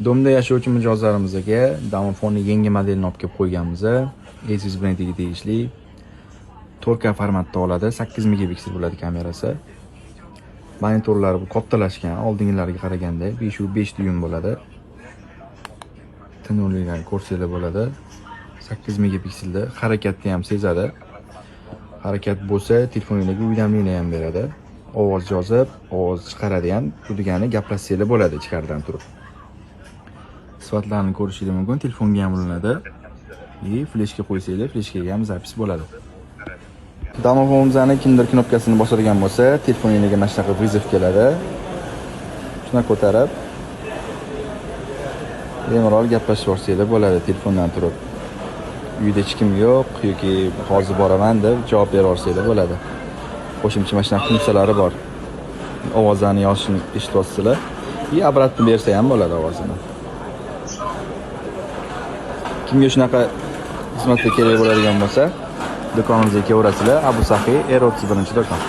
Domda yashovchi mijozlarimizga domofonni yangi modelini olib kelib qo'yganmiz. Asus brendiga tegishli 4K formatda oladi, 8 megapiksel bo'ladi kamerasi. Monitorlari bu kattalashgan, oldingilariga qaraganda 5 dyuym bo'ladi. Tinuvlilar ko'rsanglar bo'ladi. 8 megapikselda harakatni ham sezadi. Harakat bo'lsa, telefoningizga uydanlikni ham beradi. Ovoz yozib, ovoz chiqaradi ham, bu degani gaplashsanglar bo'ladi ichkaridan turib. Sifatlarini ko'rishingiz mumkin, telefonga ham ulanadi. Fleshga qo'ysanglar, fleshkaga ham zapis bo'ladi. Domofonimizning kimdir knopkasini bosadigan bo'lsa, telefoningizga mana shunaqa vizov keladi. Shuni ko'tarib, bemalol gaplashib olsanglar bo'ladi telefondan turib. Uyda hech kim yo'q yoki hozir boraman deb javob bera olsanglar bo'ladi. Qo'shimcha mana shunaqa funksiyalari bor. Ovozlarni yozishni eshityapsizlar. Obratni bersa ham bo'ladi ovozini. Kimga shunaqa xizmatga kerak bo'ladigan bo'lsa, do'konimizga kelaverasizlar. Abu Saxiy, R31 do'kon.